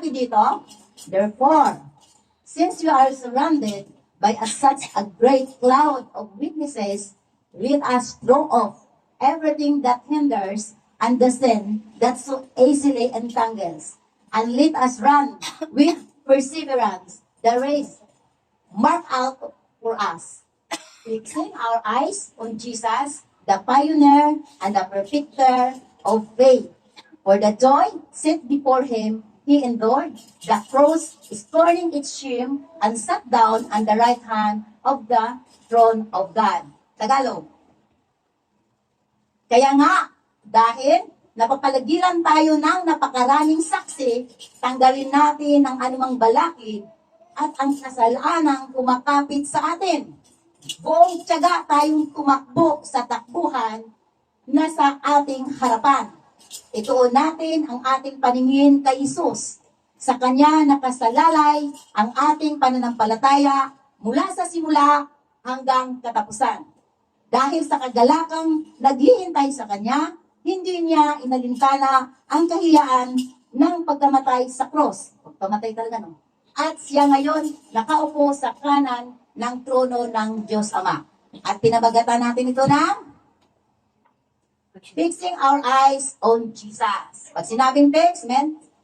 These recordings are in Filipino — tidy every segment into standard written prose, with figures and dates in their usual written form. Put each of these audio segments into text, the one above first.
sinabi dito, therefore, since you are surrounded by such a great cloud of witnesses, let us throw off everything that hinders and the sin that so easily entangles, and let us run with perseverance the race marked out for us, fixing our eyes on Jesus, the pioneer and the perfecter of faith. For the joy set before him, he endured the cross, scorning its shame, and sat down on the right hand of the throne of God. Tagalog. Kaya nga, dahil napapalagiran tayo ng napakaraming saksi, tanggalin natin ang anumang balakid at ang kasalanang kumakapit sa atin. Buong tiyaga tayong tumakbo sa takbuhan na sa ating harapan. Ituon natin ang ating paningin kay Isus. Sa Kanya nakasalalay ang ating pananampalataya mula sa simula hanggang katapusan. Dahil sa kagalakang naghihintay sa Kanya, hindi niya inalintana ang kahiyaan ng pagkamatay sa cross. Pagkamatay talaga, no? At siya ngayon nakaupo sa kanan ng trono ng Diyos Ama. At pinabagatan natin ito ng fixing our eyes on Jesus. Pag sinabing fix,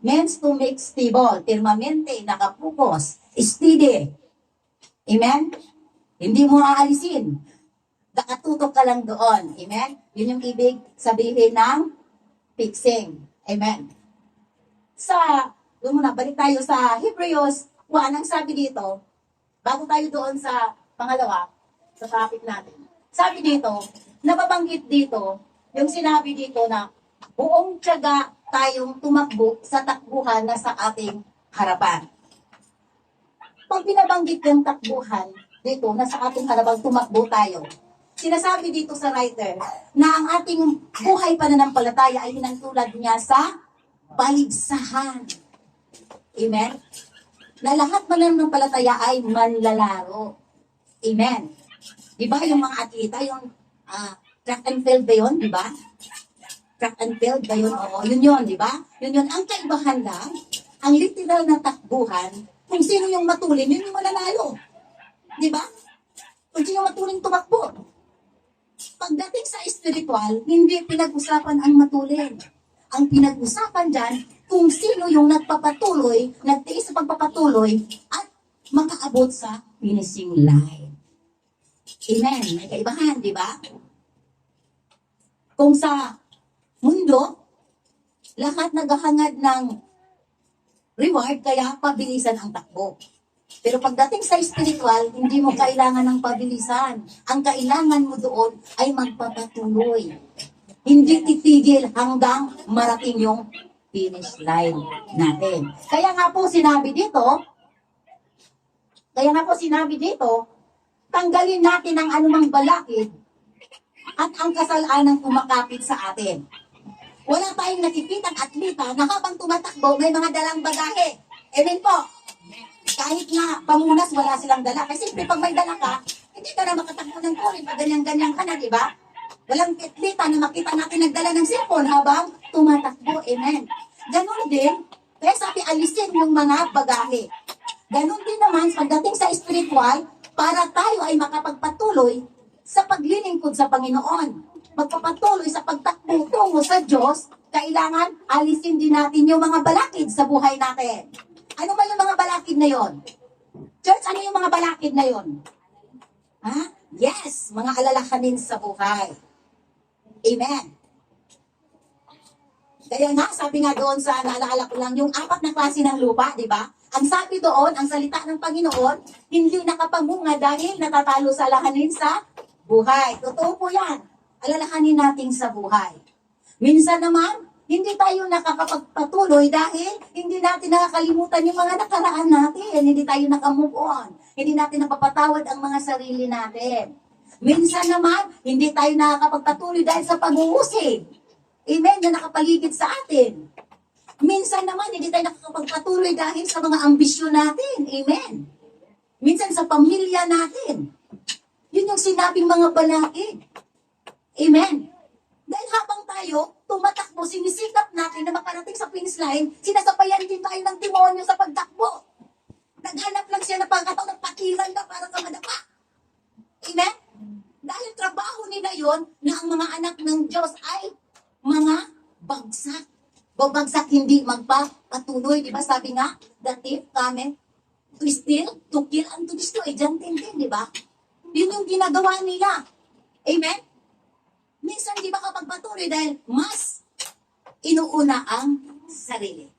means to make stable, permanente, nakapukos, steady. Amen? Hindi mo aalisin. Nakatutok ka lang doon. Amen? Yun yung ibig sabihin ng fixing. Amen? Doon muna, balik tayo sa Hebrews 1. Ang sabi dito, bago tayo doon sa pangalawa, sa topic natin. Sabi dito, nababanggit dito, yung sinabi dito na buong tiyaga tayong tumakbo sa takbuhan na sa ating harapan. Pag binabanggit yung takbuhan dito na sa ating harapan, tumakbo tayo. Sinasabi dito sa writer na ang ating buhay pananampalataya ay hinantulad niya sa paligsahan. Amen? Na lahat mananampalataya ay manlalaro. Amen? Diba yung mga atleta, yung track and field ba yun, di ba? Track and field ba yun? Oo, yun, di ba? Yun. Ang kaibahan lang, ang literal na takbuhan, kung sino yung matulin, yun yung mananalo. Di ba? Kung sino yung matulin tumakbo. Pagdating sa spiritual, hindi pinag-usapan ang matulin. Ang pinag-usapan dyan, kung sino yung nagpapatuloy, nagtiis sa pagpapatuloy, at makaabot sa finishing line. Amen. May kaibahan, di ba? Kung sa mundo, lahat naghahangad ng reward, kaya pabilisan ang takbo. Pero pagdating sa spiritual, hindi mo kailangan ng pabilisan. Ang kailangan mo doon ay magpapatuloy. Hindi titigil hanggang marating yung finish line natin. Kaya nga po sinabi dito, tanggalin natin ang anumang balakid at ang kasalanang kumakapit sa atin. Wala tayong nakikitang atleta na habang tumatakbo, may mga dalang bagahe. Amen po. Kahit nga pamunas, wala silang dala. Kasi siyempre, pag may dala ka, hindi ka na makatakbo ng kurin. Pag ganyan-ganyan ka na, di ba? Walang atleta na makita natin nagdala ng cellphone habang tumatakbo. Amen. Ganon din, kaya sabi, alisin yung mga bagahe. Ganon din naman, pagdating sa spiritual, para tayo ay makapagpatuloy sa paglilingkod sa Panginoon. Magpapatuloy sa pagtakbo tungo sa Diyos, kailangan alisin din natin yung mga balakid sa buhay natin. Ano ba yung mga balakid na yon? Church, ano yung mga balakid na yon? Ha? Yes, mga alalahanin sa buhay. Amen. Kaya nga, sabi nga doon sa, naalala ko lang, yung 4 na klase ng lupa, di ba? Ang sabi doon, ang salita ng Panginoon, hindi nakapamunga dahil natatalo sa alalahanin sa buhay. Totoo po yan. Alalahanin natin sa buhay. Minsan naman, hindi tayo nakakapagpatuloy dahil hindi natin nakakalimutan yung mga nakaraan natin. Hindi tayo nakamove on. Hindi natin napapatawad ang mga sarili natin. Minsan naman, hindi tayo nakakapagpatuloy dahil sa pag-uusig. Amen, na nakapaligid sa atin. Minsan naman, hindi tayo nakakapagpatuloy dahil sa mga ambisyon natin. Amen. Minsan sa pamilya natin. Yun yung sinabing mga balakid. Amen. Dahil habang tayo tumatakbo, sinisikap natin na makarating sa finish line, sinasabayan din tayo ng demonyo sa pagtakbo. Naghanap lang siya ng pagkataon ng pakilan ka para ka madapa. Amen? Dahil trabaho nila yon na ang mga anak ng Diyos ay mga bagsak. Babagsak hindi magpapatuloy. Di ba sabi nga, the thief cometh to steal, to kill, and to destroy. Diyan din, di ba? Yun yung ginagawa nila. Amen? Minsan di ba kapagpatuloy dahil mas inuuna ang sarili.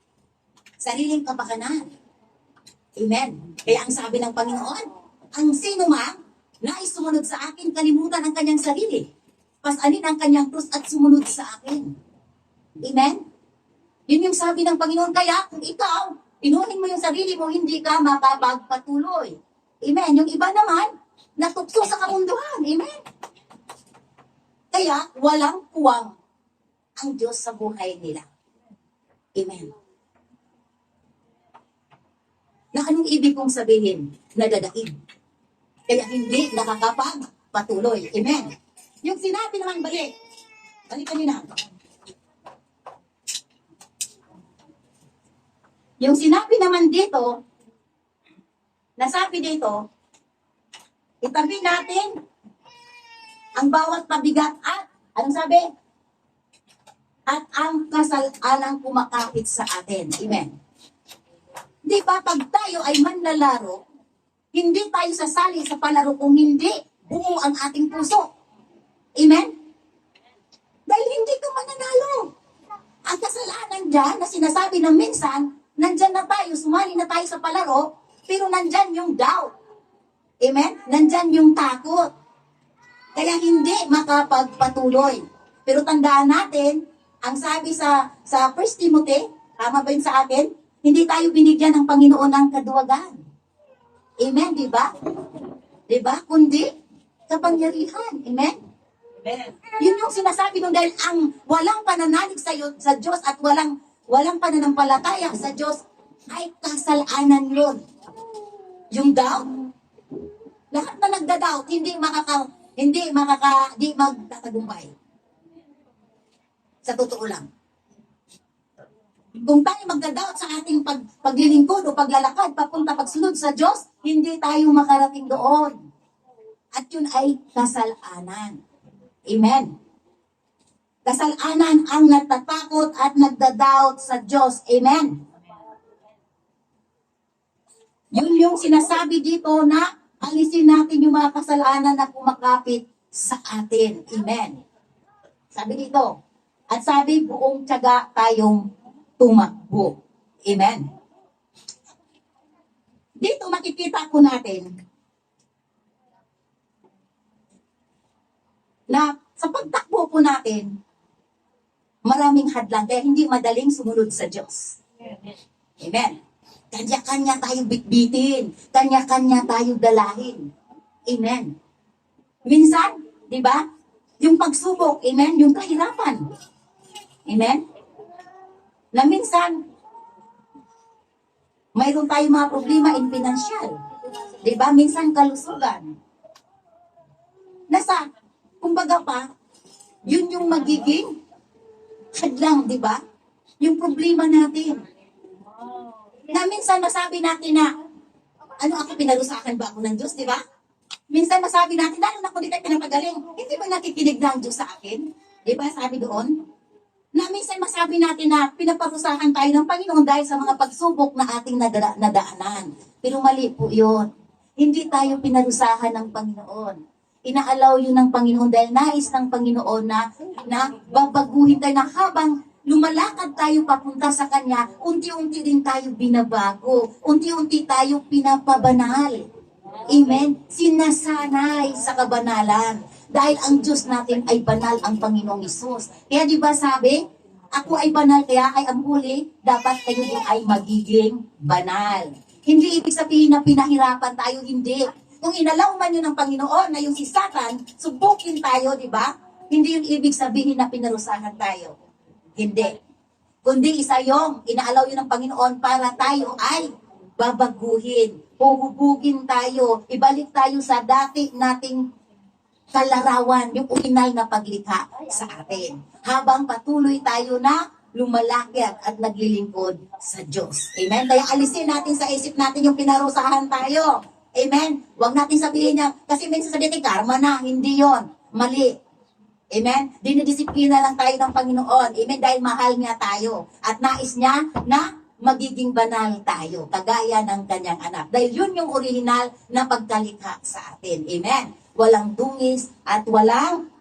Sariling kapakanan. Amen? Kaya ang sabi ng Panginoon, ang sino mang nais sumunod sa akin, kalimutan ang kanyang sarili. Pasanin ang kanyang krus at sumunod sa akin. Amen? Yun yung sabi ng Panginoon. Kaya kung ikaw, inuhin mo yung sarili mo, hindi ka makapagpatuloy. Amen? Yung iba naman, natukso sa kamunduhan. Amen? Kaya, walang puwang ang Diyos sa buhay nila. Amen. Na anong ibig kong sabihin? Nadadaig. Kaya hindi nakakapagpatuloy. Amen. Yung sinabi naman balik kanina. Yung sinabi naman dito, nasabi dito, itabi natin ang bawat pabigat at, anong sabi? At ang kasalanang kumakapit sa atin. Amen. Di ba pag tayo ay manlalaro, hindi tayo sasali sa palaro kung hindi buo ang ating puso. Amen? Dahil hindi ka mananalo. Ang kasalanan dyan na sinasabi na minsan, nandyan na tayo, sumali na tayo sa palaro, pero nandyan yung doubt. Amen? Nandyan yung takot. Kaya hindi makapagpatuloy. Pero tandaan natin, ang sabi sa 1 Timothy, tama ba yun sa akin? Hindi tayo binigyan ng Panginoon ng kaduwagan. Amen, di ba? Di ba? Kundi kapangyarihan. Amen? Amen. Yun yung sinasabi nung dahil ang walang pananalig sa Diyos at walang pananampalataya sa Diyos ay kasalanan yun. Yung doubt, lahat na nagda-doubt, di magtatagumpay. Sa totoo lang. Kung tayo magda-doubt sa ating paglilingkod o paglalakad, pagsunod sa Diyos, hindi tayo makarating doon. At yun ay kasalanan. Amen. Kasalanan ang natatakot at nagda-doubt sa Diyos. Amen. Yun yung sinasabi dito na alisin natin yung mga kasalanan na kumakapit sa atin. Amen. Sabi dito, at sabi buong tiyaga tayong tumakbo. Amen. Dito makikita ko natin na sa pagtakbo po natin, maraming hadlang kaya hindi madaling sumunod sa Diyos. Amen. Kanya-kanya tayo bitbitin. Kanya-kanya tayo dalahin. Amen. Minsan, di ba? Yung pagsubok, amen, yung kahirapan. Amen. Na minsan, mayroon tayong mga problema in financial. Di ba? Minsan kalusugan. Kumbaga pa, yun yung magiging hadlang, di ba? Yung problema natin. Na minsan masabi natin na, ako pinarusakan ba ako ng Diyos, di ba? Minsan masabi natin, lalo na kung di tayo pinapagaling, hindi ba nakikinig ng Diyos sa akin? Di ba sabi doon? Na minsan masabi natin na pinaparusahan tayo ng Panginoon dahil sa mga pagsubok na ating nadaanan. Pero mali po yun. Hindi tayo pinarusahan ng Panginoon. Inaalaw yun ng Panginoon dahil nais ng Panginoon na babaguhin tayo na habang lumalakad tayo papunta sa Kanya, unti-unti din tayo binabago. Unti-unti tayo pinapabanal. Amen? Sinasanay sa kabanalan. Dahil ang Diyos natin ay banal ang Panginoong Isus. Kaya di ba sabi, ako ay banal, kaya ay ang huli, dapat kayo din ay magiging banal. Hindi ibig sabihin na pinahirapan tayo, hindi. Kung inalaw man yun ng Panginoon na yung si Satan, subukin tayo, di ba? Hindi yung ibig sabihin na pinarusahan tayo. Hindi. Kundi isa yung inaalaw yun ng Panginoon para tayo ay babaguhin, huhubugin tayo, ibalik tayo sa dati nating kalarawan, yung original na paglikha sa atin. Habang patuloy tayo na lumalaki at naglilingkod sa Diyos. Amen? Kaya alisin natin sa isip natin yung pinarusahan tayo. Amen? Huwag natin sabihin niya, kasi minsan sabihin, karma na, hindi yon, mali. Amen? Dinidisiplina lang tayo ng Panginoon. Amen? Dahil mahal niya tayo. At nais niya na magiging banal tayo, kagaya ng kanyang anak. Dahil yun yung original na pagkalikha sa atin. Amen? Walang dungis at walang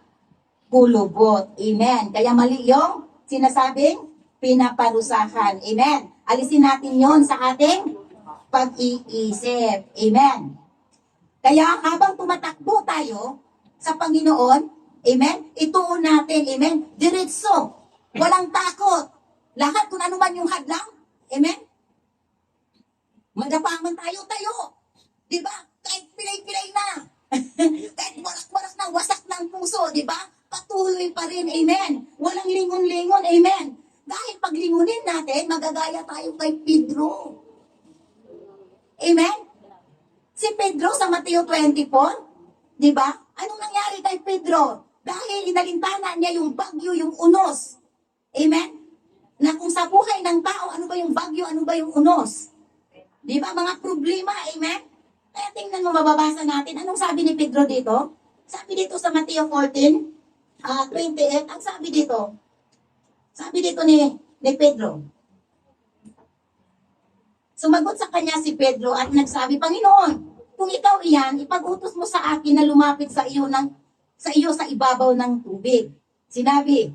kulubot. Amen? Kaya mali yung sinasabing pinaparusahan. Amen? Alisin natin yon sa ating pag-iisip. Amen? Kaya habang tumatakbo tayo sa Panginoon, amen, ituon natin, amen, diretso, walang takot. Lahat kung ano man yung hadlang, amen, madapaman tayo. Diba? Kahit pilay-pilay na. Kahit warak-warak na, wasak ng puso, diba? Patuloy pa rin, amen. Walang lingon-lingon, amen. Dahil pag lingunin natin, magagaya tayo kay Pedro. Amen? Si Pedro sa Mateo 24, diba? Anong nangyari kay Pedro? Dahil inalintana niya yung bagyo, yung unos. Amen? Na kung sa buhay ng tao, ano ba yung bagyo, ano ba yung unos? Di ba? Mga problema, amen? Kaya tingnan mo, mababasa natin. Anong sabi ni Pedro dito? Sabi dito sa Mateo 14, 28, ang sabi dito ni Pedro. Sumagot sa kanya si Pedro at nagsabi, Panginoon, kung ikaw iyan, ipag-utos mo sa akin na lumapit sa iyo sa ibabaw ng tubig. Sinabi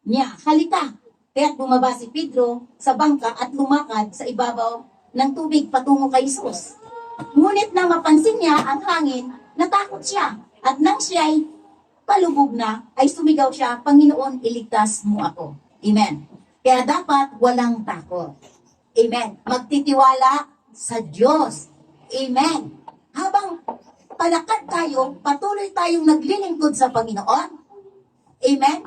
niya, halika. Kaya't bumaba si Pedro sa bangka at lumakad sa ibabaw ng tubig patungo kay Jesus. Ngunit nang mapansin niya ang hangin, natakot siya. At nang siya'y palubog na, ay sumigaw siya, Panginoon, iligtas mo ako. Amen. Kaya dapat walang takot. Amen. Magtitiwala sa Diyos. Amen. Habang palakad tayo, patuloy tayong naglilingkod sa Panginoon. Amen?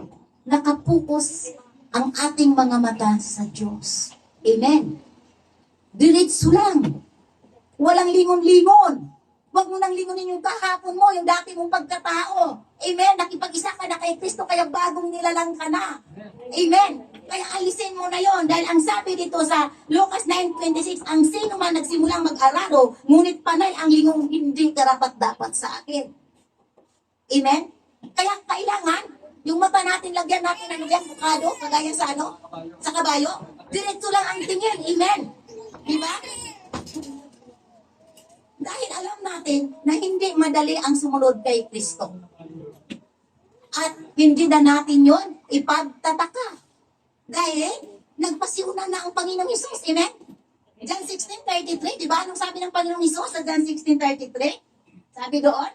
Nakapokus ang ating mga mata sa Diyos. Amen? Diretso lang. Walang lingon-lingon. Huwag mo nang lingunin yung kahapon mo, yung dati mong pagkatao. Amen? Nakipag-isa ka na kay Kristo, kaya bagong nilalang ka na. Amen? Kaya alisin mo na yon. Dahil ang sabi dito sa Lucas 9:26, ang sino man nagsimulang mag-araro, ngunit panay ang lingong hindi karapat-dapat sa akin. Amen? Kaya kailangan, yung mata natin, lagyan natin ng bukado, kagaya sa sa kabayo. Diretso lang ang tingin. Amen? Diba? Dahil alam natin na hindi madali ang sumunod kay Kristo. At hindi na natin yon ipagtataka. Dahil nagpasiuna na ang Panginoong Hesus. Amen? John 16:33, di ba? Anong sabi ng Panginoong Hesus sa John 16:33? Sabi doon,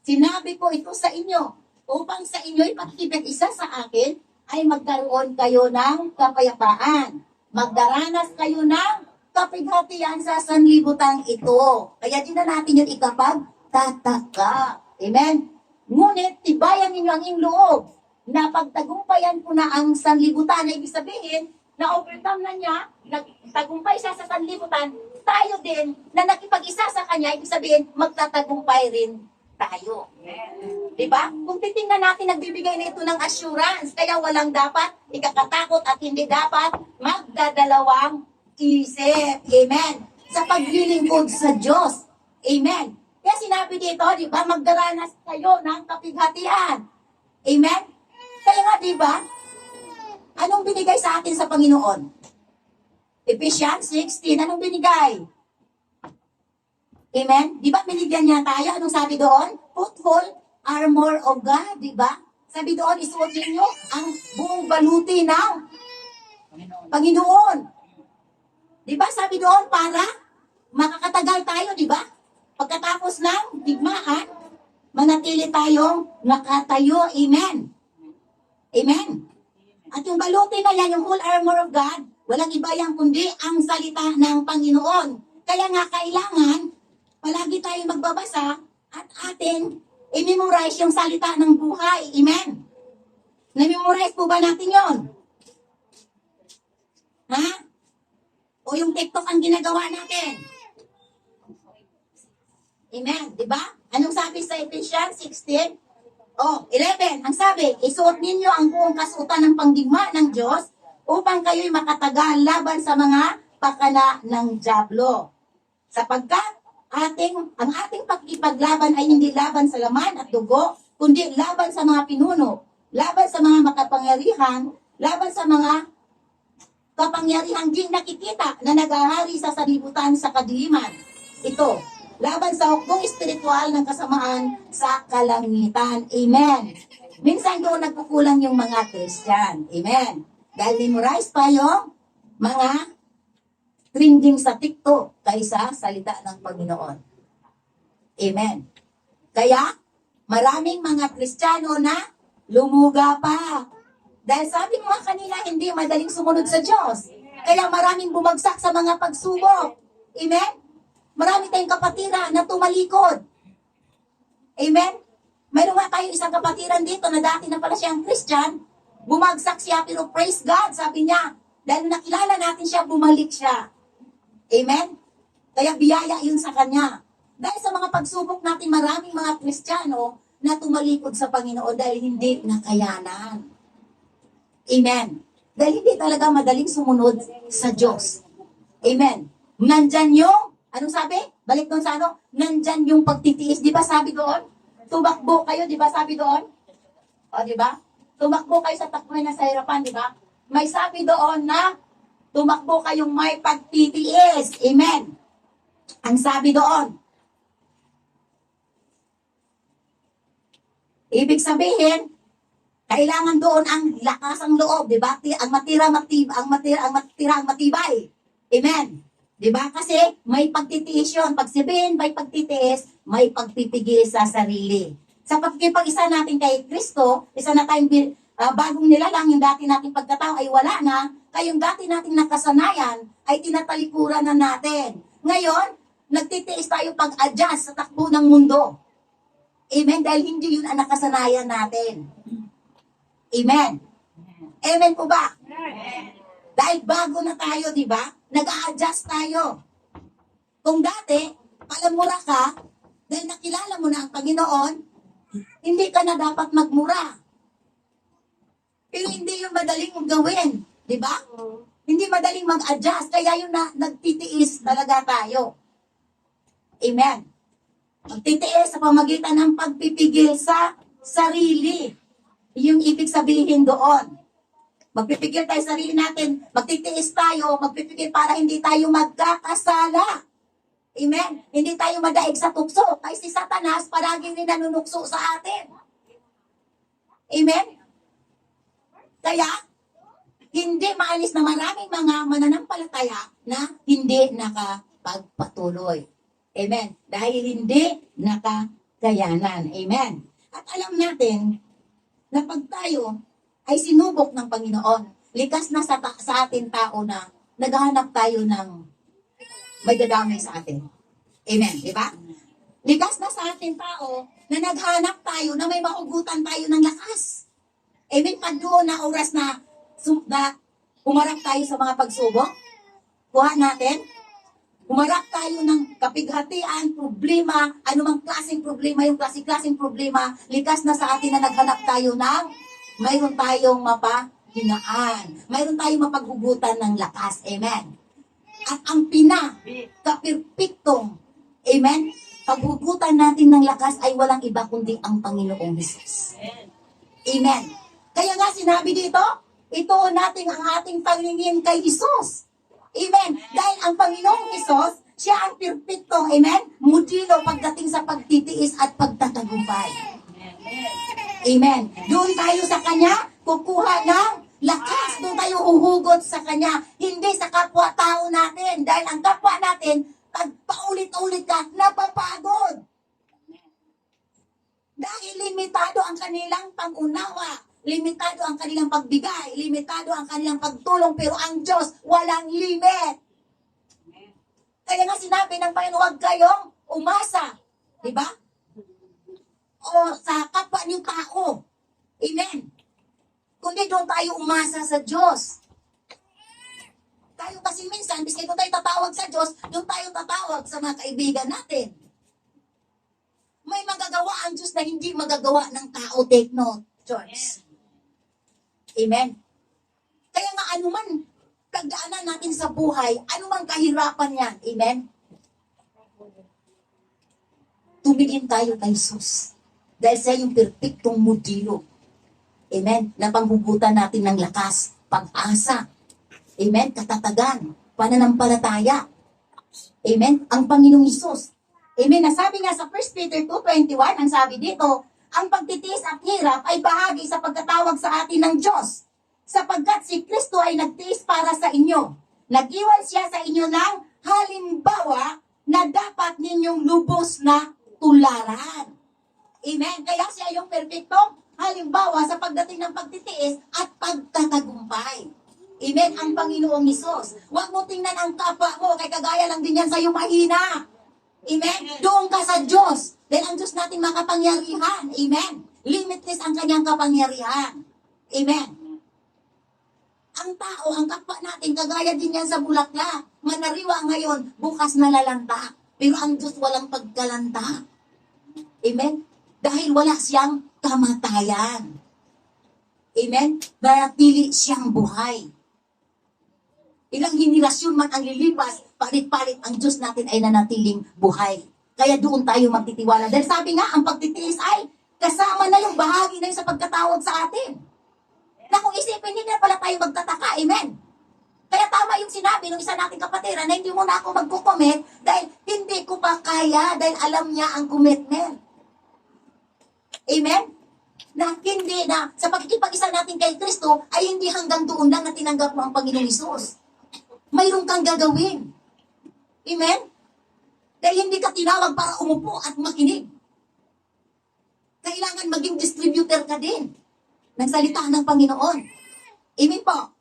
sinabi ko ito sa inyo, upang sa inyo'y pakikipag-isa sa akin, ay magkaroon kayo ng kapayapaan. Magdaranas kayo ng kapighatian sa sanlibutan ito. Kaya din na natin yung ikapagtataka. Amen? Ngunit, tibayan ninyo ang inyong loob na pagtagumpayan ko na ang sanlibutan. Ibig sabihin, na-overcome na niya, nagtagumpay siya sa sanlibutan, tayo din, na nakipag-isa sa kanya, ibig sabihin, magtatagumpay rin tayo. Diba? Kung titingnan natin, nagbibigay na ito ng assurance, kaya walang dapat ikakatakot at hindi dapat magdadalawang isip. Amen. Sa paglilingkod sa Diyos. Amen. Kaya sinabi dito, di ba, magdaranas kayo ng kapighatian. Amen. Kaya nga, di ba, anong binigay sa atin sa Panginoon? Ephesians 16, anong binigay? Amen? Di ba binigyan niya tayo? Anong sabi doon? Put whole armor of God, di ba? Sabi doon, isuot ninyo ang buong baluti ng Panginoon. Di ba? Sabi doon, para makakatagal tayo, di ba? Pagkatapos ng digmaan, manatili tayong nakatayo. Amen. Amen. At yung baluti na yan, yung whole armor of God, walang iba yan kundi ang salita ng Panginoon. Kaya nga kailangan, palagi tayo magbabasa at atin i-memorize yung salita ng buhay. Amen. Na-memorize po ba natin yon? Ha? O yung TikTok ang ginagawa natin? Amen. Diba? Anong sabi sa Ephesians 16? Oh, 11, ang sabi, isuot ninyo ang buong kasuotan ng pangdigma ng Diyos upang kayo'y makatagal laban sa mga pakana ng dyablo. Sapagkat ang ating pagkipaglaban ay hindi laban sa laman at dugo, kundi laban sa mga pinuno, laban sa mga makapangyarihan, laban sa mga kapangyarihang di nakikita na nagahari sa salibutan sa kadiliman. Ito, laban sa hukbong espiritual ng kasamaan sa kalangitan. Amen. Minsan doon nagkukulang yung mga Christian. Amen. Dahil memorize pa yung mga trending sa TikTok kaysa salita ng Panginoon. Amen. Kaya, maraming mga Kristiyano na lumuga pa. Dahil sabi mo kanina, hindi madaling sumunod sa Diyos. Kaya maraming bumagsak sa mga pagsubok. Amen? Marami tayong kapatira na tumalikod. Amen? Mayroon nga tayo isang kapatiran dito na dati na pala siyang Christian. Bumagsak siya, pero praise God, sabi niya. Dahil nakilala natin siya, bumalik siya. Amen? Kaya biyaya yun sa kanya. Dahil sa mga pagsubok natin, maraming mga Kristiyano na tumalikod sa Panginoon dahil hindi nakayanan. Amen. Dahil hindi talaga madaling sumunod sa Diyos. Amen. Nandyan yung, anong sabi? Balik doon sa ano? Nandyan yung pagtitiis. Di ba sabi doon? Tumakbo kayo, di ba sabi doon? O, di ba? Tumakbo kayo sa takbo na sa hirapan, di ba? May sabi doon na tumakbo kayong may pagtitiis. Amen. Ang sabi doon, ibig sabihin, kailangan doon ang lakas ang loob, di ba? Ang matibay. Amen. Di ba? Kasi may pagtitiis yun. Pag sabihin may pagtitiis, may pagpipigil sa sarili. Sa pagkipag-isa natin kay Kristo, isa na tayong bagong nilalang, yung dati nating pagkatao ay wala na, kayong dati nating nakasanayan ay tinatalikuran na natin. Ngayon, nagtitiis tayo pag-adjust sa takbo ng mundo. Amen. Dahil hindi yun ang nakasanayan natin. Amen. Amen po ba? Amen. Dahil bago na tayo, di ba? Nag-a-adjust tayo. Kung dati, palamura ka, dahil nakilala mo na ang Panginoon, hindi ka na dapat magmura. Pero hindi yung madaling mong gawin. Di ba? Hindi madaling mag-adjust. Kaya yung nagtitiis talaga tayo. Amen. Magtitiis sa pamagitan ng pagpipigil sa sarili. Yung ibig sabihin doon. Magpipigil tayo sa sarili natin. Magtitiis tayo. Magpipigil para hindi tayo magkakasala. Amen. Hindi tayo madaig sa tukso. Kasi si Satanas palaging nanunukso sa atin. Amen. Kaya, hindi maalis na maraming mga mananampalataya na hindi nakapagpatuloy. Amen. Dahil hindi nakakayanan. Amen. At alam natin na pag tayo ay sinubok ng Panginoon, likas na sa atin tao na naghahanap tayo ng may dadamay sa atin. Amen. Di ba? Likas na sa atin tao na naghanap tayo na may maugutan tayo ng lakas. Amen. Pag doon na oras na umarap tayo sa mga pagsubok, kuha natin, umarap tayo ng kapighatian, problema, anumang klaseng problema, yung klaseng problema, likas na sa atin na naghanap tayo ng mayroon tayong mapahinaan. Mayroon tayong mapaghugutan ng lakas. Amen. At ang pinaka-perfectong, amen, paghugutan natin ng lakas ay walang iba kundi ang Panginoong Jesus. Amen. Kaya nga sinabi dito, ito natin ang ating paningin kay Jesus. Amen. Dahil ang Panginoong Isos, siya ang perfecto, amen, modelo pagdating sa pagtitiis at pagtatagumpay. Amen. Doon tayo sa Kanya, kukuha ng lakas. Doon tayo huhugot sa Kanya. Hindi sa kapwa-tao natin. Dahil ang kapwa natin, pag paulit-ulit ka, napapagod. Dahil limitado ang kanilang pag-unawa. Limitado ang kanilang pagbigay. Limitado ang kanilang pagtulong. Pero ang Diyos, walang limit. Kaya nga sinabi ng Panginoon, huwag kayong umasa. Diba? O sa kapwa niyong tao. Amen. Kundi doon tayo umasa sa Diyos. Tayo kasi minsan, bis doon tayo tatawag sa Diyos, doon tayo tatawag sa mga kaibigan natin. May magagawa nagawa ang Diyos na hindi magagawa ng tao. Take note, church. Amen. Kaya nga anuman pagdaanan natin sa buhay, anumang kahirapan yan. Amen. Tumingin tayo kay Jesus. Dahil siya yung perpektong modelo. Amen. Na panghugutan natin ng lakas, pag-asa. Amen. Katatagan, pananampalataya. Amen. Ang Panginoong Hesus. Amen. Nasabi nga sa 1 Peter 2:21, ang sabi dito, ang pagtitiis at hirap ay bahagi sa pagkatawag sa atin ng Diyos. Sapagkat si Kristo ay nagtiis para sa inyo. Nag-iwan siya sa inyo ng halimbawa na dapat ninyong lubos na tularan. Amen. Kaya siya yung perfectong halimbawa sa pagdating ng pagtitiis at pagtatagumpay. Amen. Ang Panginoong Hesus. Huwag mo tingnan ang kapwa mo, kay kagaya lang din yan sa'yo mahina. Amen. Doon ka sa Diyos. Dahil ang Diyos natin makapangyarihan. Amen. Limitless ang kanyang kapangyarihan. Amen. Ang tao, ang kapwa natin, kagaya din yan sa bulaklak. Manariwa ngayon, bukas nalalanta. Pero ang Diyos walang pagkalanta. Amen? Dahil wala siyang kamatayan. Amen? Nanatili siyang buhay. Ilang henerasyon man ang lilipas, palit-palit ang Diyos natin ay nanatiling buhay. Kaya doon tayo magtitiwala. Dahil sabi nga, ang pagtitiis ay kasama na yung bahagi na yung sa pagkatawag sa atin. Na kung isipin, hindi na pala tayo magtataka. Amen. Kaya tama yung sinabi ng isa nating kapatira na hindi muna ako magkukomment dahil hindi ko pa kaya dahil alam niya ang commitment. Amen? Na hindi na sa pagkikipag-isa natin kay Kristo ay hindi hanggang doon lang na tinanggap mo ang Panginoong Hesus. Mayroon kang gagawin. Amen? Dahil hindi ka tinawag para umupo at makinig. Kailangan maging distributor ka din ng salita ng Panginoon. Amen po.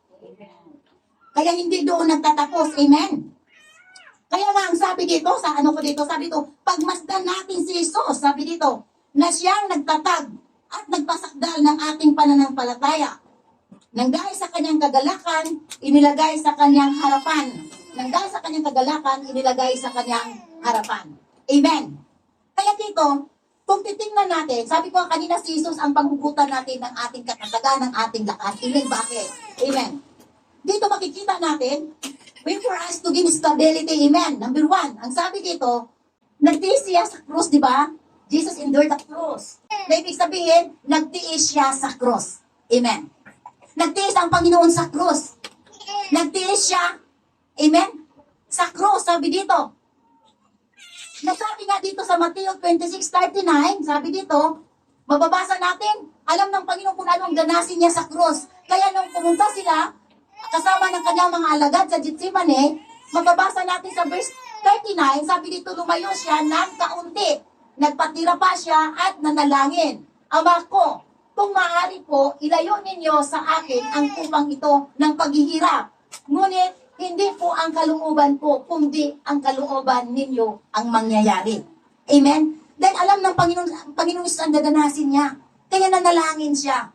Kaya hindi doon nagtatapos. Amen. Kaya nga ang sabi dito, sa ano ko dito, sabi dito, pagmasdan natin si Jesus, sabi dito, na siyang nagtatag at nagpasakdal ng ating pananampalataya. Nang dahil sa kanyang kagalakan, inilagay sa kanyang harapan. Nang dahil sa kanyang kagalakan, inilagay sa kanyang harapan. Amen. Kaya dito, kung titingnan natin, sabi ko kanina si Jesus ang panghugutan natin ng ating katatagan, ng ating lakas. Amen. Bakit? Amen. Dito makikita natin, wait for us to gain stability. Amen. Number 1, ang sabi dito, nagtiis siya sa krus, di ba? Jesus endured the cross. Na ibig sabihin, nagtiis siya sa cross. Amen. Nagtiis ang Panginoon sa krus. Nagtiis siya, amen, sa cross, sabi dito. Nasabi nga dito sa Mateo 26:39, sabi dito, mababasa natin, alam ng Panginoon kung ano ang ganasin niya sa cross. Kaya nung pumunta sila, kasama ng kanyang mga alagad sa Getsemane, mababasa natin sa verse 39, sabi dito, lumayo siya ng kaunti. Nagpatira pa siya at nanalangin. Ama ko, kung maaari po, ilayo ninyo sa akin ang kupang ito ng paghihirap. Ngunit, hindi po ang kalooban ko, kundi ang kalooban ninyo ang mangyayari. Amen? Dahil alam ng Panginoon Isus ang gaganasin niya. Kaya nanalangin siya.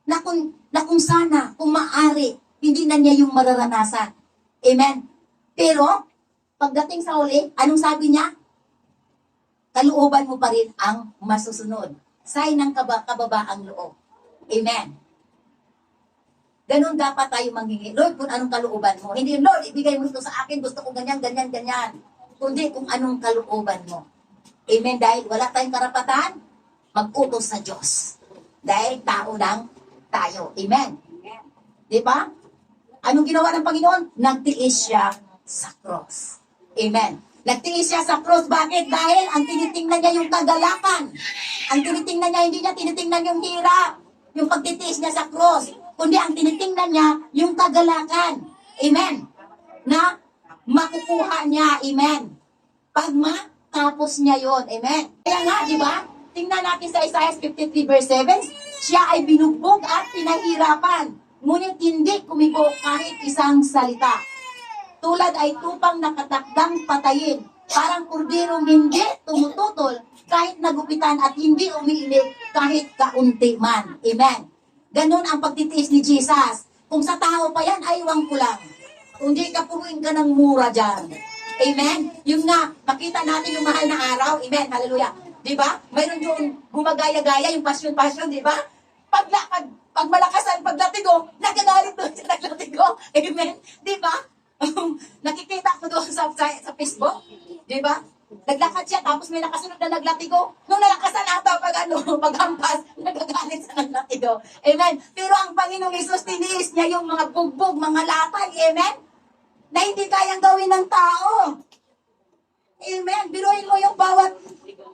Na kung sana, kung maaari, hindi na niya yung mararanasan. Amen? Pero, pagdating sa huli, anong sabi niya? Kalooban mo pa rin ang masusunod. Sign ng kababaang loob. Amen? Ganun dapat tayo manghingi. Lord, kung anong kalooban mo. Hindi, Lord, ibigay mo ito sa akin. Gusto ko ganyan, ganyan, ganyan. Kundi kung anong kalooban mo. Amen. Dahil wala tayong karapatan, mag-utos sa Diyos. Dahil tao lang tayo. Amen. Di ba? Anong ginawa ng Panginoon? Nagtiis siya sa cross. Amen. Nagtiis siya sa cross. Bakit? Dahil ang tinitingnan niya yung kagalakan. Ang tinitingnan niya, hindi niya tinitingnan yung hirap. Yung pagtitiis niya sa cross. Kundi ang tinitingnan niya, yung kagalakan. Amen. Na makukuha niya. Amen. Pag matapos niya yon. Amen. Kaya nga, di ba? Tingnan natin sa Isaiah 53 verse 7. Siya ay binugbog at pinahirapan. Ngunit hindi kumibo kahit isang salita. Tulad ay tupang nakatakdang patayin. Parang kurdirong hindi tumututol kahit nagupitan at hindi umiinig kahit kaunti man. Amen. Ganun ang pagtitiis ni Jesus. Kung sa tao pa yan, ay iwang ko lang. Kung di ka puruin ka ng mura dyan. Amen? Yung nga, makita natin yung mahal na araw. Amen? Hallelujah. Di ba? Mayroon doon gumagaya-gaya yung passion, di ba? Pag malakasan, paglatigo, nagagalit doon sa naglatigo. Amen? Di ba? Nakikita ko doon sa Facebook. Di ba? Naglakad siya, tapos may nakasunod na naglatigo. Nung nalakasan ata paghampas, nagagalit sa naglatigo. Amen? Pero ang Panginoong Isus, tiniis niya yung mga bugbog, mga latay. Amen? Na hindi kayang gawin ng tao. Amen? Biruin mo yung bawat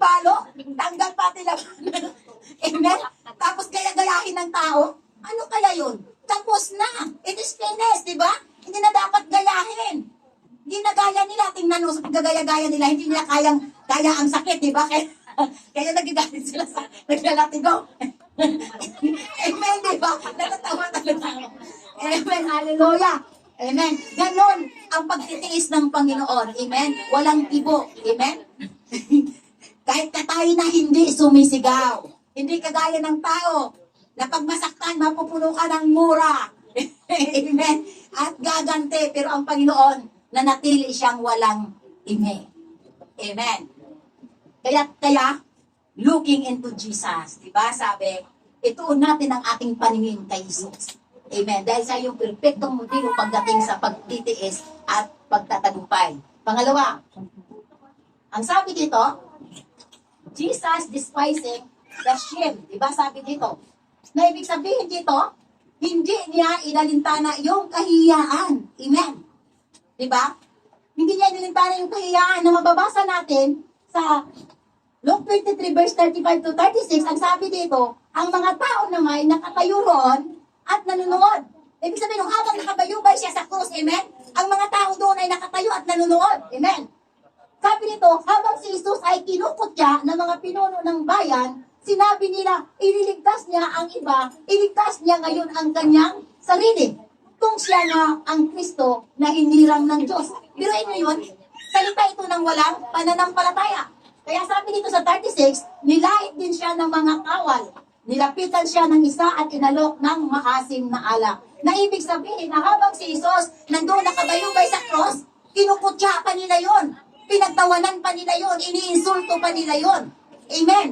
palo, tanggal pati labanan. Amen? Tapos gaya-gayahin ng tao. Ano kaya yun? Tapos na. It is finished, di ba? Hindi na dapat gayahin. Hindi na gaya nila. Tingnan mo sa paggagaya-gaya nila, hindi nila kaya ang sakit, di ba? Kaya nagagalit sila sa naglalatigo. Amen, di ba? Natatawa talaga. Amen, hallelujah. Amen. Ganon ang pagtitiis ng Panginoon. Amen. Walang ibo. Amen. Kahit katay na hindi sumisigaw. Hindi kagaya ng tao na pag masaktan, mapupuno ka ng mura. Amen. At gagante. Pero ang Panginoon, nanatili siyang walang ime. Amen. Kaya, looking into Jesus. Diba? Sabi, ituon natin ang ating paningin kay Jesus. Amen. Dahil sa yung perfectong modelo pagdating sa pagtitiis at pagtatagumpay. Pangalawa, ang sabi dito, Jesus despising the shame. Diba sabi dito? Na ibig sabihin dito, hindi niya inalintana yung kahiyaan. Amen. Diba? Hindi niya inalintana yung kahiyaan na mababasa natin sa Luke 23 verse 35 to 36. Ang sabi dito, ang mga tao naman nakatayo roon at nanonood. Ibig sabihin, nung habang nakabayubay siya sa krus, amen? Ang mga tao doon ay nakatayo at nanonood, amen? Sabi nito, habang si Jesus ay kinukutya ng mga pinuno ng bayan, sinabi nila, ililigtas niya ang iba, iligtas niya ngayon ang kanyang sarili. Kung siya nga ang Kristo na hinirang ng Diyos. Pero yun, salita ito ng walang pananampalataya. Kaya sabi dito sa 36, nilait din siya ng mga kawal. Nilapitan siya ng isa at inalok ng maasim na alak. Na ibig sabihin na habang si Jesus nandoon nakabayubay sa cross, kinukutya pa nila yon, pinagtawanan pa nila yon, iniinsulto pa nila yon. Amen.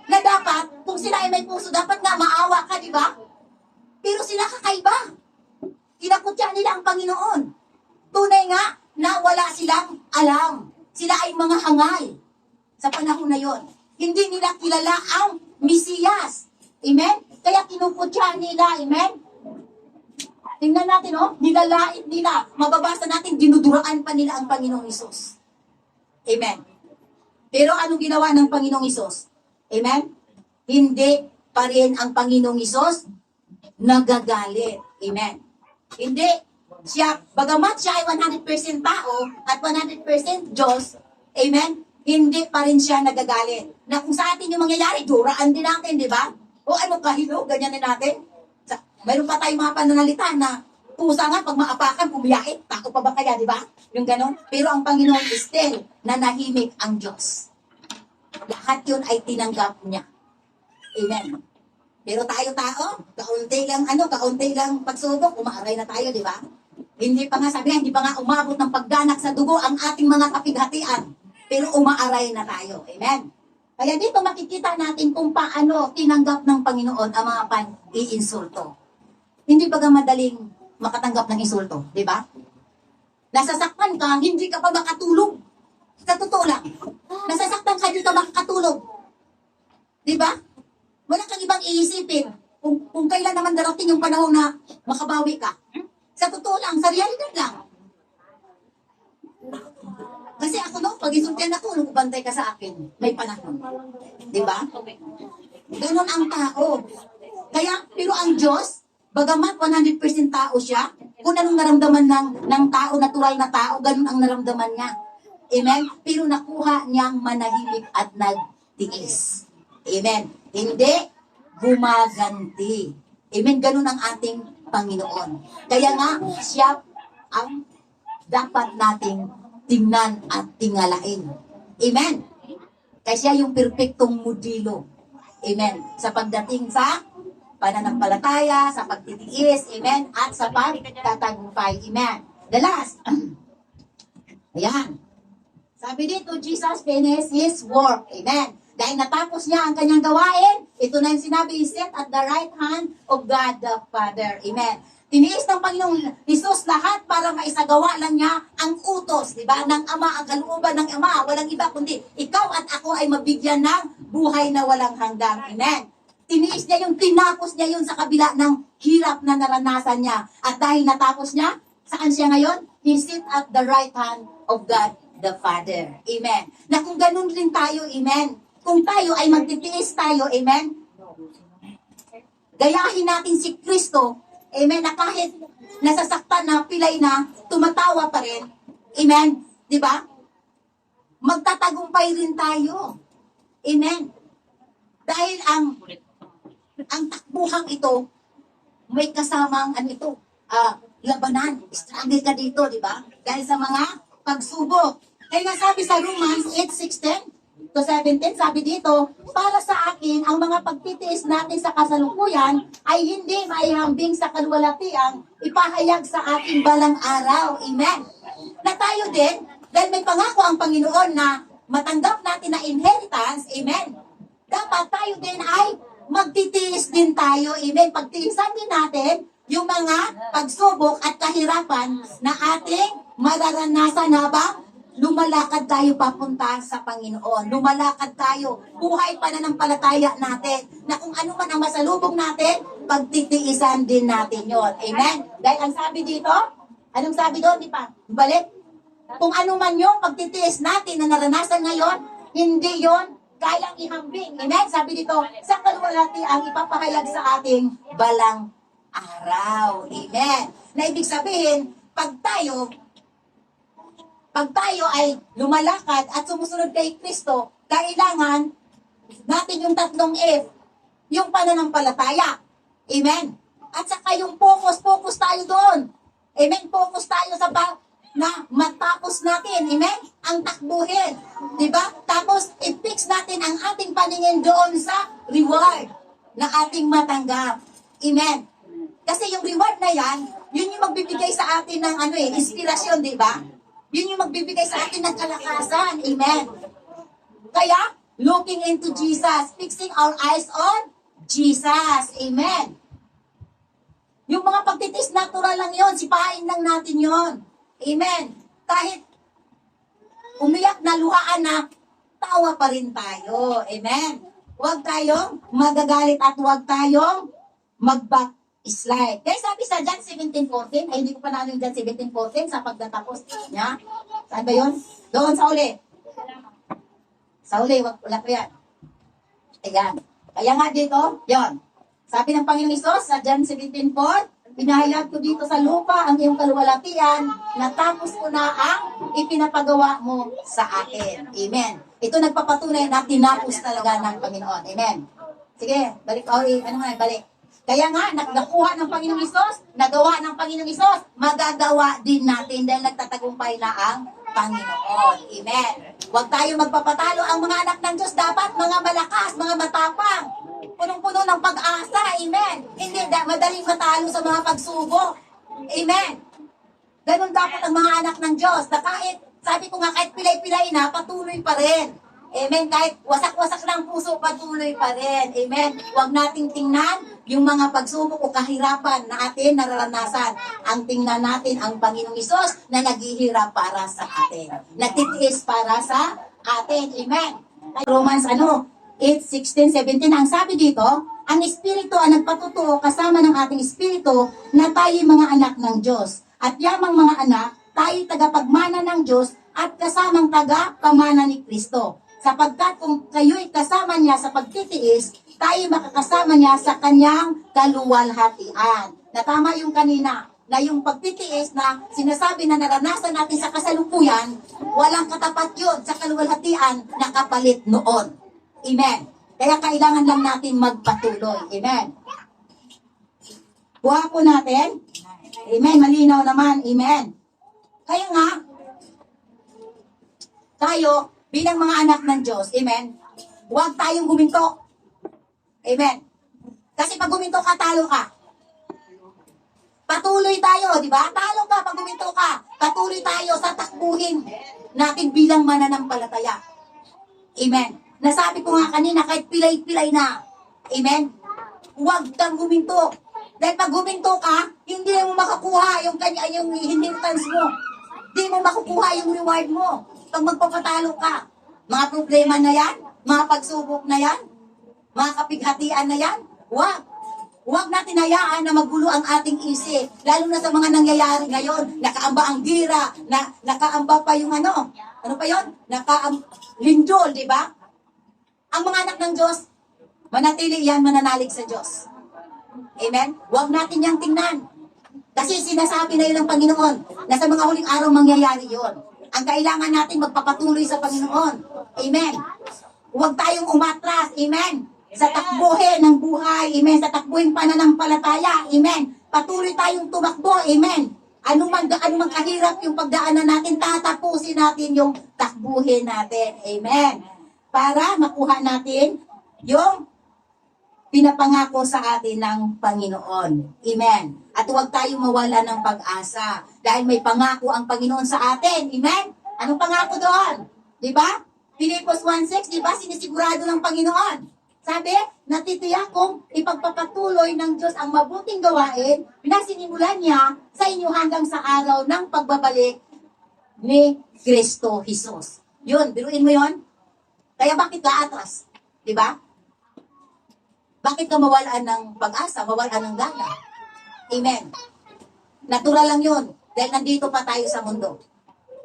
Na dapat, kung sila ay may puso, dapat nga maawa ka, di ba? Pero sila kakaiba. Kinakutya nila ang Panginoon. Tunay nga na wala silang alam. Sila ay mga hangal sa panahon na yon. Hindi nila kilala ang Mesiyas. Amen? Kaya kinukutya nila. Amen? Tingnan natin, oh. Nilalait nila. Mababasa natin, dinuduraan pa nila ang Panginoong Isus. Amen? Pero anong ginawa ng Panginoong Isus? Amen? Hindi pa rin ang Panginoong Isus nagagalit. Amen? Hindi. Siya, bagamat siya ay 100% tao at 100% Diyos, amen? Hindi pa rin siya nagagalit. Na kung sa atin yung mangyayari, duraan din natin, di ba? O ano kahilo, ganyan din natin. Mayroon pa tayong mga pananalita na pusa nga, pag maapakan, pumiyait, tako pa ba kaya, di ba? Yung ganon. Pero ang Panginoon is still nanahimik ang Diyos. Lahat yun ay tinanggap niya. Amen. Pero tayo tao, kaunti lang pagsubok, umaaray na tayo, di ba? Hindi pa nga, sabi nga, hindi pa nga umabot ng pagganak sa dugo ang ating mga kapighatian. Pero umaaray na tayo. Amen? Kaya dito makikita natin kung paano tinanggap ng Panginoon ang mga pan-iinsulto. Hindi ba madaling makatanggap ng insulto? Di ba? Nasasaktan ka, hindi ka pa makatulog. Sa totoo lang. Nasasaktan ka, hindi ka makakatulog. Di ba? Wala kang ibang iisipin kung kailan naman darating yung panahon na makabawi ka. Sa totoo lang, sa realidad lang. Kasi ako no, pag isultihan ako, nung bantay ka sa akin, may panahon. Di ba? Ganon ang tao. Kaya, pero ang Diyos, bagamat 100% tao siya, kung anong naramdaman ng tao, natural na tao, ganon ang naramdaman niya. Amen? Pero nakuha niyang manahimik at nagtiis. Amen? Hindi gumaganti. Amen? Ganon ang ating Panginoon. Kaya nga, siya ang dapat nating tingnan at tingalain. Amen? Kaya siya yung perfectong modelo. Amen? Sa pagdating sa pananampalataya, sa pagtitiis, amen? At sa pagtatagumpay. Amen? The last. Ayan. Sabi dito, Jesus finished His work. Amen. Dahil natapos niya ang kanyang gawain, ito na yung sinabi, He sat at the right hand of God the Father. Amen. Tiniis ng Panginoong Jesus lahat para maisagawa lang niya ang utos, di ba? Ng Ama, ang kalooban ng Ama. Walang iba kundi ikaw at ako ay mabigyan ng buhay na walang hanggan. Amen. Tiniis niya yung, tinapos niya yun sa kabila ng hirap na naranasan niya. At dahil natapos niya, saan siya ngayon? He sit at the right hand of God the Father. Amen. Na kung ganun rin tayo, amen. Kung tayo ay magtitiis tayo, amen. Gayahin natin si Kristo, amen, na kahit nasasaktan na, pilay na, tumatawa pa rin. Amen. Di ba? Magtatagumpay rin tayo. Amen. Dahil ang takbuhang ito, may kasamang labanan. Struggle ka dito, di ba? Dahil sa mga pagsubok. Kaya nga sabi sa Romans 8:16 to 17, sabi dito, para sa akin, ang mga pagtitiis natin sa kasalukuyan ay hindi maihambing sa kaluwalhatiang ipahayag sa ating balang araw. Amen. Na tayo din, dahil may pangako ang Panginoon na matanggap natin na inheritance, amen, dapat tayo din ay magtitiis din tayo. Amen. Pagtiisan din natin yung mga pagsubok at kahirapan na ating mararanasan habang lumalakad tayo papunta sa Panginoon. Lumalakad tayo. Buhay pananampalataya natin. Na kung ano man ang masalubong natin, pagtitiisan din natin yon. Amen. Dahil ang sabi dito, anong sabi doon? Di pa? Balik. Kung ano man yung pagtitiis natin na naranasan ngayon, hindi yon kayang ihambing. Amen. Sabi dito, sa kaluwalhati ang ipapahayag sa ating balang araw. Amen. Na ibig sabihin, pag tayo ay lumalakad at sumusunod kay Kristo, kailangan natin yung tatlong F, yung pananampalataya. Amen. At saka yung focus tayo doon. Amen. Focus tayo sa na matapos natin. Amen. Ang takbuhin. Diba? Tapos, i-fix natin ang ating paningin doon sa reward na ating matanggap. Amen. Kasi yung reward na yan, yun yung magbibigay sa atin ng inspirasyon, di ba? Yun yung magbibigay sa atin ng kalakasan. Amen. Kaya, looking into Jesus, fixing our eyes on Jesus. Amen. Yung mga pagtitis, natural lang yon, sipain lang natin yon. Amen. Kahit umiyak na, luhaan na, tawa pa rin tayo. Amen. Huwag tayong magagalit at huwag tayong mag-backslide. Kaya sabi sa John 17:14, ay hindi ko pa na yung John 17:14 sa pagtatapos niya. Saan ba yun? Doon sa uli. Sa uli, wala ko yan. Ayan. Kaya nga dito, yon. Sabi ng Panginoon Isos sa John 17:4, pinahayag ko dito sa lupa ang iyong kaluwalhatian, natapos ko na ang ipinapagawa mo sa akin. Amen. Ito nagpapatunay na tinapos talaga ng Panginoon. Amen. Sige, balik. Balik. Kaya nga, nakuha ng Panginoong Isos, nagawa ng Panginoong Isos, magagawa din natin dahil nagtatagumpay na ang Panginoon. Amen. Huwag tayo magpapatalo. Ang mga anak ng Diyos dapat mga malakas, mga matapang, punong-puno ng pag-asa. Amen. Hindi madaling matalo sa mga pagsubok. Amen. Ganun dapat ang mga anak ng Diyos na kahit, sabi ko nga, kahit pilay-pilay na, patuloy pa rin. Amen. Kahit wasak-wasak ng puso, patuloy pa rin. Amen. Huwag nating tingnan yung mga pagsubok o kahirapan na atin nararanasan. Ang tingnan natin ang Panginoong Isos na naghihirap para sa atin. Nagtitiis para sa atin. Amen. Romans 8:16, 17, ang sabi dito, ang Espiritu ang nagpatutuo kasama ng ating Espiritu na tayo mga anak ng Diyos. At yamang mga anak, tayo tagapagmana ng Diyos at kasamang tagapamana ni Kristo. Sapagkat kung kayo'y kasama niya sa pagtitiis, tayo makakasama niya sa kanyang kaluwalhatian. Natama yung kanina, na yung pagtitiis na sinasabi na naranasan natin sa kasalukuyan, walang katapat yun sa kaluwalhatian na kapalit noon. Amen. Kaya kailangan lang natin magpatuloy. Amen. Kuha po natin. Amen. Malinaw naman. Amen. Kaya nga, tayo, bilang mga anak ng Diyos, amen, huwag tayong guminto. Amen. Kasi pag guminto ka, talo ka. Patuloy tayo, di ba? Talo ka pag guminto ka. Patuloy tayo sa takbuhin natin bilang mananampalataya. Amen. Nasabi ko nga kanina, kahit pilay-pilay na. Amen. Huwag kang huminto. Dahil pag huminto ka, hindi mo makakuha yung inheritance mo. Hindi mo makukuha yung reward mo. Pag magpapatalo ka, mga problema na yan, mga pagsubok na yan, mga kapighatian na yan, huwag. Huwag natin hayaan na magulo ang ating isip. Lalo na sa mga nangyayari ngayon. Nakaamba ang gira, nakaamba pa yung ano pa yon? Lindol, di ba? Ang mga anak ng Diyos, manatili yan, mananalig sa Diyos. Amen? Huwag natin yang tingnan. Kasi sinasabi na yun ng Panginoon na sa mga huling araw mangyayari yun. Ang kailangan natin magpapatuloy sa Panginoon. Amen? Huwag tayong umatras. Amen? Sa takbuhin ng buhay. Amen? Sa takbuhin pananampalataya. Amen? Patuloy tayong tumakbo. Amen? Anumang kahirap yung pagdaanan natin, tatapusin natin yung takbuhin natin. Amen? Para makuha natin yung pinapangako sa atin ng Panginoon. Amen. At huwag tayong mawala ng pag-asa dahil may pangako ang Panginoon sa atin. Amen. Anong pangako doon? Di ba? Filipos 1:6, di ba? Sinisigurado ng Panginoon. Sabi, natitiyak kong ipagpapatuloy ng Diyos ang mabuting gawain na sinimulan niya sa inyo hanggang sa araw ng pagbabalik ni Kristo Jesus. Yun, biruin mo yun? Kaya bakit ka atras? Di ba? Bakit ka mawalaan ng pag-asa, mawalaan ng gana? Amen. Natural lang yun. Dahil nandito pa tayo sa mundo.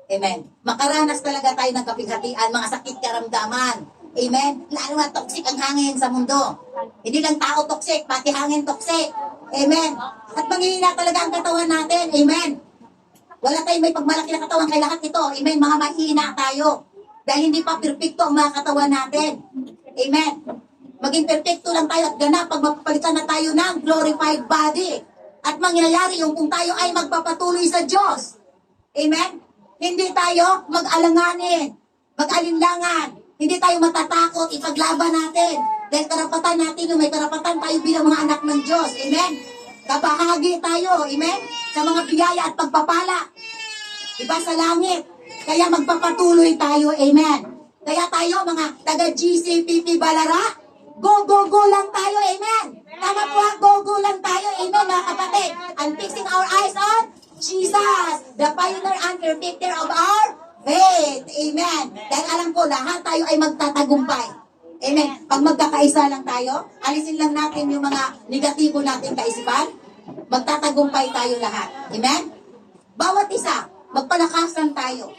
Amen. Makaranas talaga tayo ng kapighatian, mga sakit karamdaman. Amen. Lalo na toxic ang hangin sa mundo. Hindi lang tao toxic, pati hangin toxic. Amen. At manghihina talaga ang katawan natin. Amen. Wala tayong may pagmalaki na katawan kay lahat ito. Amen. Mga mahihina tayo. Dahil hindi pa perfecto ang mga katawan natin. Amen. Maging perfecto lang tayo at ganap pag mapapalitan na tayo ng glorified body. At mangyayari yung kung tayo ay magpapatuloy sa Diyos. Amen? Hindi tayo mag-alanganin, mag-alinlangan. Hindi tayo matatakot, ipaglaban natin. Dahil karapatan natin yung may karapatan tayo bilang mga anak ng Diyos. Amen? Kabahagi tayo. Amen? Sa mga biyaya at pagpapala. Diba sa langit? Kaya magpapatuloy tayo. Amen? Kaya tayo mga taga-GCPP Balara, go, go, go lang tayo, amen. Tama po, go, go lang tayo, amen, mga kapatid. And fixing our eyes on Jesus, the pioneer and perfecter of our faith, amen. Dahil alam ko, lahat tayo ay magtatagumpay. Amen. Pag magkakaisa lang tayo, alisin lang natin yung mga negatibo nating kaisipan, magtatagumpay tayo lahat. Amen. Bawat isa, magpalakasan tayo.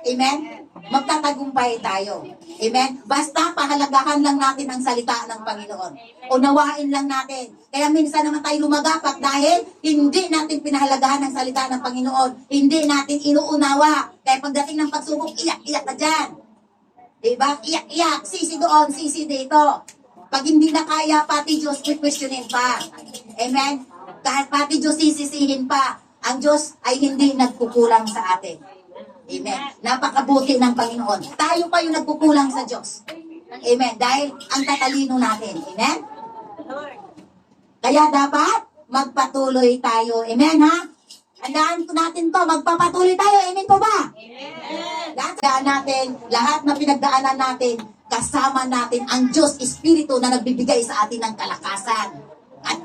Amen. Magtatagumpay tayo. Amen? Basta pahalagahan lang natin ang salita ng Panginoon. Unawain lang natin. Kaya minsan naman tayo lumagapak dahil hindi natin pinahalagahan ang salita ng Panginoon. Hindi natin inuunawa. Kaya pagdating ng pagsubok, iyak-iyak ka dyan. Diba? Iyak-iyak. Sisi doon, sisi dito. Pag hindi na kaya, pati Diyos questionin pa. Amen? Kahit pati Diyos sisisihin pa. Ang Diyos ay hindi nagkukulang sa atin. Amen. Napakabuti ng Panginoon. Tayo pa yung nagkukulang sa Diyos. Amen. Dahil ang tatalino natin. Amen. Kaya dapat magpatuloy tayo. Amen ha? Andaan ko natin to. Magpapatuloy tayo. Amen po ba? Amen. Lahat natin, lahat na pinagdaanan natin, kasama natin ang Diyos Espiritu na nagbibigay sa atin ng kalakasan at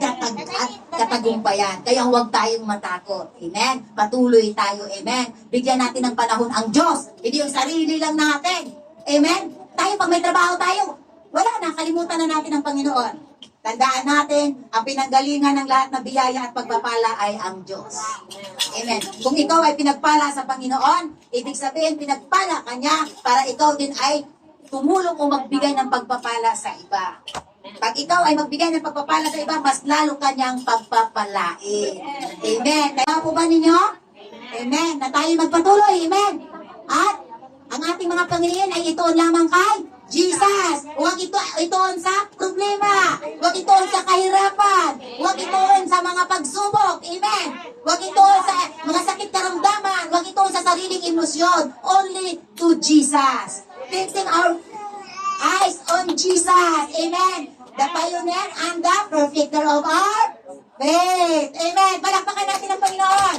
katagumpayan. Kaya huwag tayong matakot. Amen? Patuloy tayo. Amen? Bigyan natin ng panahon ang Diyos. Hindi yung sarili lang natin. Amen? Tayo, pag may trabaho tayo, wala na. Kalimutan na natin ang Panginoon. Tandaan natin, ang pinanggalingan ng lahat na biyaya at pagpapala ay ang Diyos. Amen? Kung ikaw ay pinagpala sa Panginoon, ibig sabihin, pinagpala ka niya para ikaw din ay tumulong o magbigay ng pagpapala sa iba. Pag ikaw ay magbigay ng pagpapala sa iba, mas lalo kanyang pagpapalain. Amen. Kaya po ba ninyo? Amen. Na tayo magpatuloy. Amen. At ang ating mga Panginoon ay itoon lamang kay Jesus. Huwag itoon sa problema. Huwag itoon sa kahirapan. Huwag itoon sa mga pagsubok. Amen. Huwag itoon sa mga sakit karamdaman. Huwag itoon sa sariling emosyon. Only to Jesus. Fixing our eyes on Jesus. Amen. The pioneer and the perfecter of our faith. Amen. Palakpakan natin ang Panginoon.